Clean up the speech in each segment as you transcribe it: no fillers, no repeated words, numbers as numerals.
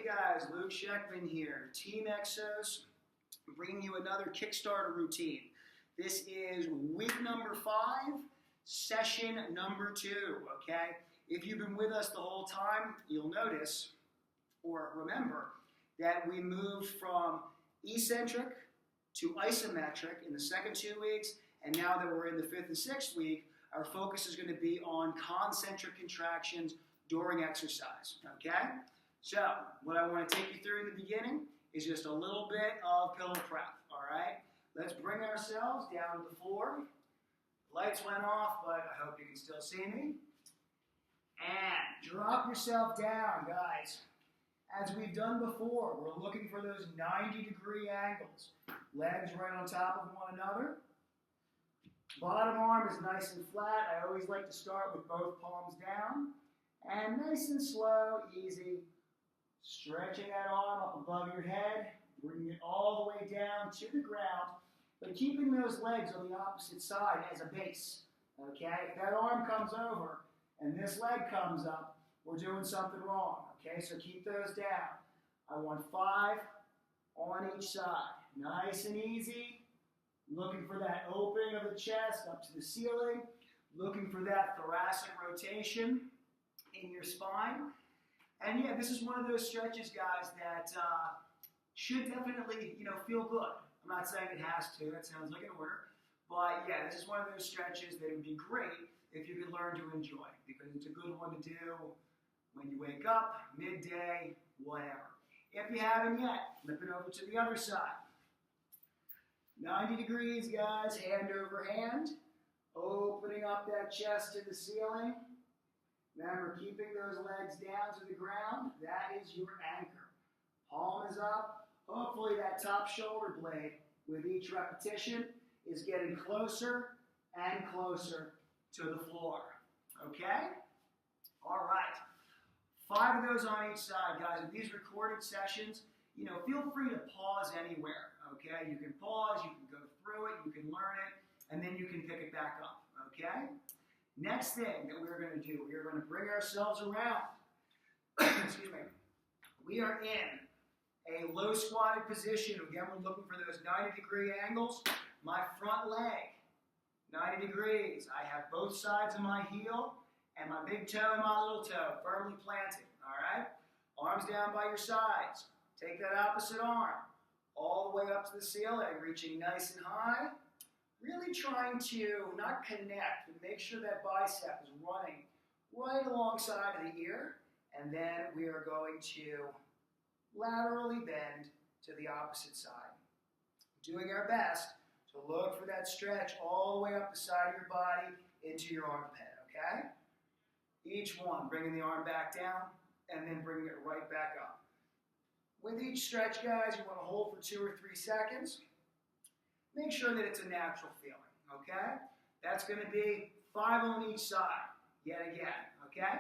Hey guys, Luke Sheckman here, Team Exos, bringing you another Kickstarter routine. This is week number 5, session number 2, okay? If you've been with us the whole time, you'll notice, or remember, that we moved from eccentric to isometric in the second 2 weeks, and now that we're in the 5th and 6th week, our focus is going to be on concentric contractions during exercise, okay? So, what I want to take you through in the beginning is just a little bit of pillow prep, all right? Let's bring ourselves down to the floor. Lights went off, but I hope you can still see me. And drop yourself down, guys. As we've done before, we're looking for those 90-degree angles. Legs right on top of one another. Bottom arm is nice and flat. I always like to start with both palms down. And nice and slow, easy. Stretching that arm up above your head, bringing it all the way down to the ground, but keeping those legs on the opposite side as a base. Okay? If that arm comes over and this leg comes up, we're doing something wrong. Okay? So keep those down. I want 5 on each side. Nice and easy. Looking for that opening of the chest up to the ceiling. Looking for that thoracic rotation in your spine. And yeah, this is one of those stretches, guys, that should definitely, feel good. I'm not saying it has to. That sounds like an order. But yeah, this is one of those stretches that would be great if you could learn to enjoy, because it's a good one to do when you wake up, midday, whatever. If you haven't yet, flip it over to the other side. 90 degrees, guys, hand over hand. Opening up that chest to the ceiling. Remember, keeping those legs down to the ground, that is your anchor. Palm is up. Hopefully that top shoulder blade with each repetition is getting closer and closer to the floor. Okay? All right. 5 of those on each side, guys. In these recorded sessions, feel free to pause anywhere. Okay? You can pause, you can go through it, you can learn it, and then you can pick it back up. Okay? Next thing that we're going to do, we are going to bring ourselves around. Excuse me. We are in a low squatted position. Again, we're looking for those 90-degree angles. My front leg, 90 degrees. I have both sides of my heel and my big toe and my little toe firmly planted. All right? Arms down by your sides. Take that opposite arm all the way up to the ceiling, reaching nice and high. Really trying to not connect, but make sure that bicep is running right alongside of the ear. And then we are going to laterally bend to the opposite side. Doing our best to look for that stretch all the way up the side of your body into your armpit, okay? Each one, bringing the arm back down and then bringing it right back up. With each stretch, guys, you want to hold for 2 or 3 seconds. Make sure that it's a natural feeling, okay? That's going to be 5 on each side, yet again, okay?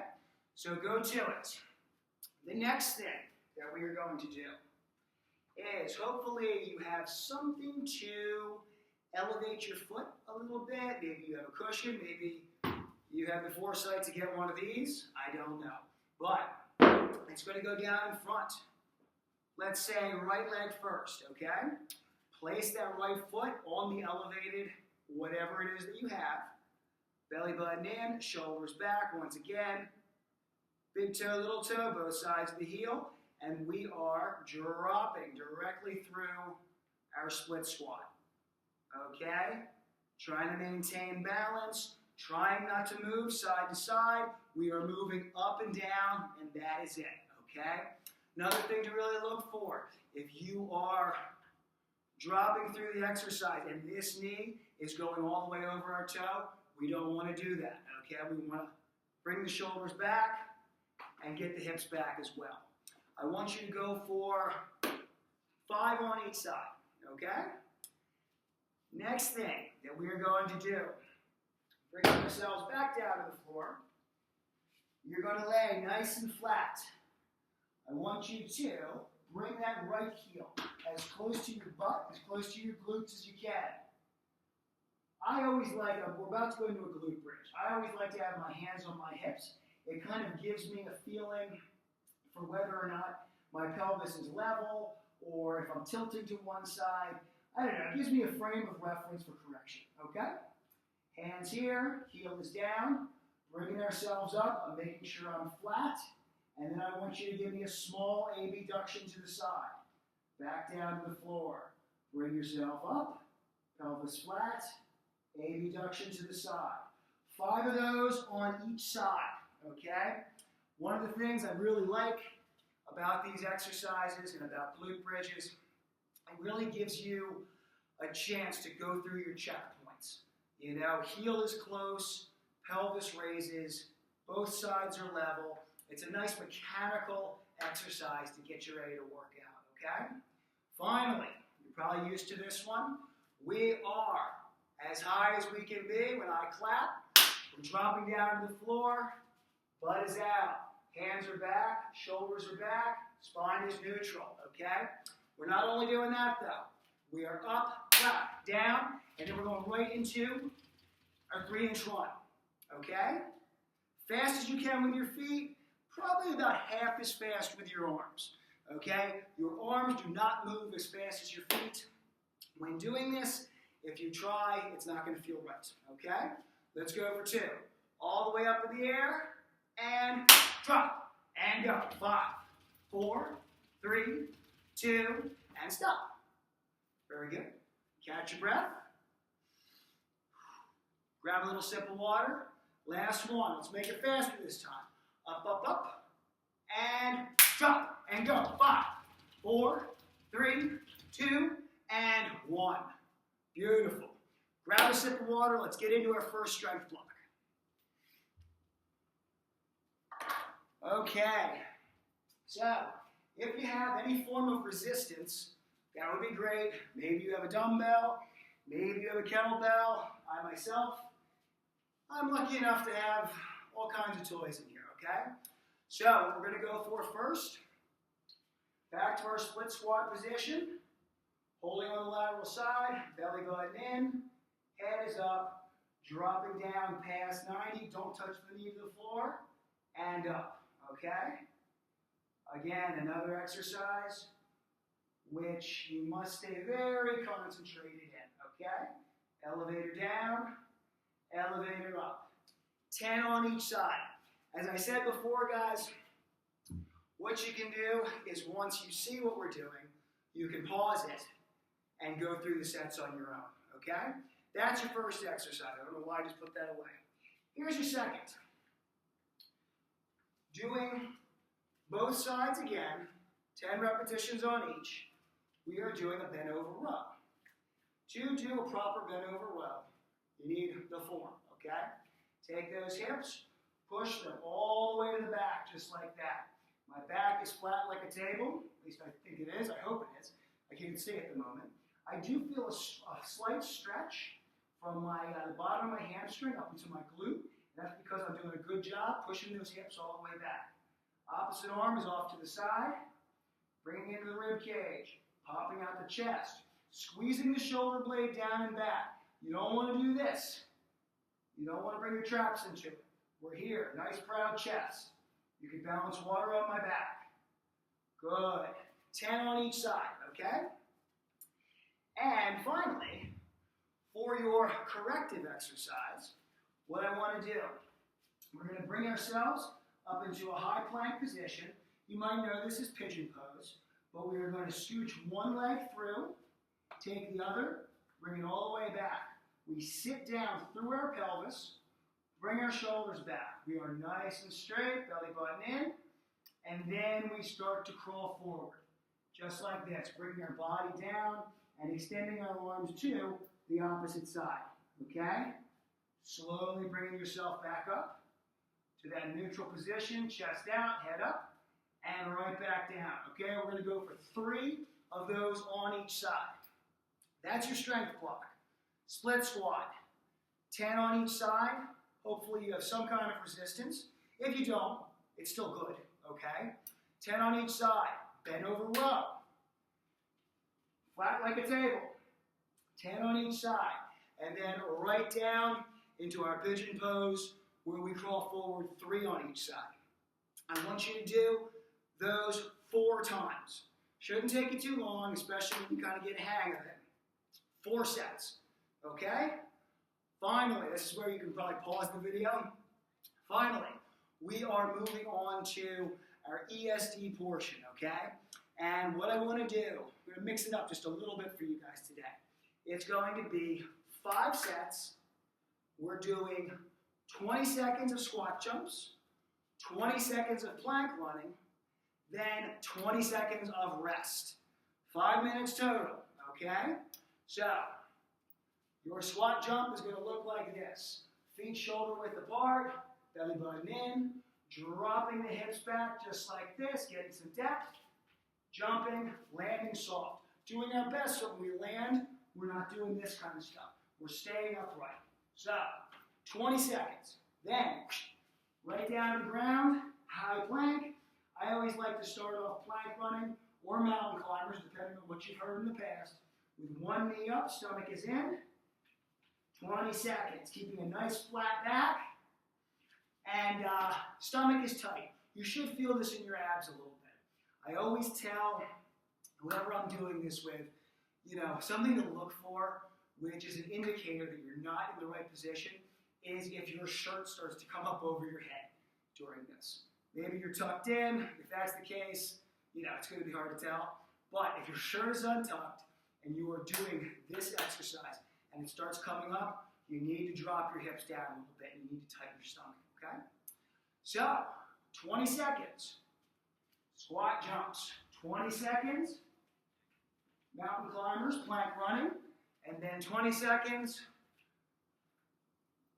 So go to it. The next thing that we are going to do is hopefully you have something to elevate your foot a little bit. Maybe you have a cushion. Maybe you have the foresight to get one of these. I don't know. But it's going to go down in front. Let's say right leg first, okay? Place that right foot on the elevated, whatever it is that you have. Belly button in, shoulders back once again. Big toe, little toe, both sides of the heel. And we are dropping directly through our split squat. Okay? Trying to maintain balance. Trying not to move side to side. We are moving up and down, and that is it. Okay? Another thing to really look for, if you are dropping through the exercise and this knee is going all the way over our toe, we don't want to do that, okay? We want to bring the shoulders back and get the hips back as well. I want you to go for 5 on each side, okay? Next thing that we are going to do, bring ourselves back down to the floor. You're going to lay nice and flat. I want you to bring that right heel as close to your butt, as close to your glutes as you can. I always like, we're about to go into a glute bridge. I always like to have my hands on my hips. It kind of gives me a feeling for whether or not my pelvis is level, or if I'm tilting to one side. I don't know, it gives me a frame of reference for correction, okay? Hands here, heel is down, bringing ourselves up. I'm making sure I'm flat, and then I want you to give me a small abduction to the side. Back down to the floor. Bring yourself up, pelvis flat, abduction to the side. 5 of those on each side, okay? One of the things I really like about these exercises and about glute bridges, it really gives you a chance to go through your checkpoints. You know, heel is close, pelvis raises, both sides are level. It's a nice mechanical exercise to get you ready to work out, okay? Finally, you're probably used to this one. We are as high as we can be when I clap. We're dropping down to the floor, butt is out. Hands are back, shoulders are back, spine is neutral, okay? We're not only doing that though. We are up, clap, down, and then we're going right into our 3-inch run, okay? Fast as you can with your feet, probably about half as fast with your arms, okay? Your arms do not move as fast as your feet. When doing this, if you try, it's not going to feel right, okay? Let's go for 2. All the way up in the air, and drop, and go. 5, 4, 3, 2, and stop. Very good. Catch your breath. Grab a little sip of water. Last one. Let's make it faster this time. Up, up, up, and drop, and go. 5, 4, 3, 2, and 1. Beautiful. Grab a sip of water. Let's get into our first strength block. Okay, so if you have any form of resistance, that would be great. Maybe you have a dumbbell, maybe you have a kettlebell. I myself, I'm lucky enough to have all kinds of toys in here, okay? So what we're going to go for first, back to our split squat position, holding on the lateral side, belly button in, head is up, dropping down past 90, don't touch the knee to the floor, and up. Okay? Again, another exercise which you must stay very concentrated in, okay? Elevator down, elevator up. 10 on each side. As I said before, guys, what you can do is once you see what we're doing, you can pause it and go through the sets on your own, okay? That's your first exercise. I don't know why I just put that away. Here's your second. Doing both sides again, 10 repetitions on each, we are doing a bent over row. To do a proper bent over row, you need the form, okay? Take those hips, push them all the way to the back, just like that. My back is flat like a table, at least I think it is, I hope it is. I can't see it at the moment. I do feel a slight stretch from the bottom of my hamstring up into my glute. That's because I'm doing a good job pushing those hips all the way back. Opposite arm is off to the side, bringing into the rib cage, popping out the chest, squeezing the shoulder blade down and back. You don't want to do this. You don't want to bring your traps into it. We're here, nice proud chest. You can balance water on my back. Good. 10 on each side, okay? And finally, for your corrective exercise, what I want to do, we're going to bring ourselves up into a high plank position. You might know this is pigeon pose, but we are going to scooch one leg through, take the other, bring it all the way back. We sit down through our pelvis, bring our shoulders back. We are nice and straight, belly button in, and then we start to crawl forward, just like this, bringing our body down and extending our arms to the opposite side, okay? Slowly bringing yourself back up to that neutral position, chest out, head up, and right back down. Okay, we're going to go for 3 of those on each side. That's your strength block. Split squat, 10 on each side. Hopefully you have some kind of resistance. If you don't, it's still good, okay? 10 on each side, bend over row. Flat like a table, 10 on each side. And then right down into our pigeon pose where we crawl forward 3 on each side. I want you to do those 4 times. Shouldn't take you too long, especially when you kind of get a hang of it. 4 sets, okay? Finally, this is where you can probably pause the video. Finally, we are moving on to our ESD portion, okay? And what I want to do, I'm going to mix it up just a little bit for you guys today. It's going to be 5 sets. We're doing 20 seconds of squat jumps, 20 seconds of plank running, then 20 seconds of rest. 5 minutes total, okay? So, your squat jump is going to look like this. Feet shoulder width apart, belly button in, dropping the hips back just like this, getting some depth, jumping, landing soft. Doing our best so when we land, we're not doing this kind of stuff. We're staying upright. So, 20 seconds. Then, right down to the ground, high plank. I always like to start off plank running or mountain climbers, depending on what you've heard in the past. With one knee up, stomach is in. 20 seconds, keeping a nice flat back. And stomach is tight. You should feel this in your abs a little bit. I always tell whoever I'm doing this with, you know, something to look for, which is an indicator that you're not in the right position, is if your shirt starts to come up over your head during this. Maybe you're tucked in. If that's the case, you know, it's going to be hard to tell. But if your shirt is untucked and you are doing this exercise and it starts coming up, you need to drop your hips down a little bit. You need to tighten your stomach, okay? So, 20 seconds. Squat jumps. 20 seconds. Mountain climbers, plank running. And then 20 seconds.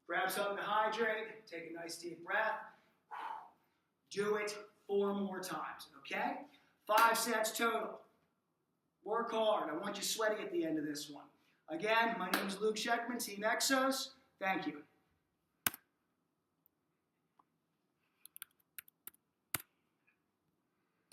Grab something to hydrate. Take a nice deep breath. Do it 4 more times, okay? 5 sets total. Work hard. I want you sweaty at the end of this one. Again, my name is Luke Sheckman, Team Exos. Thank you.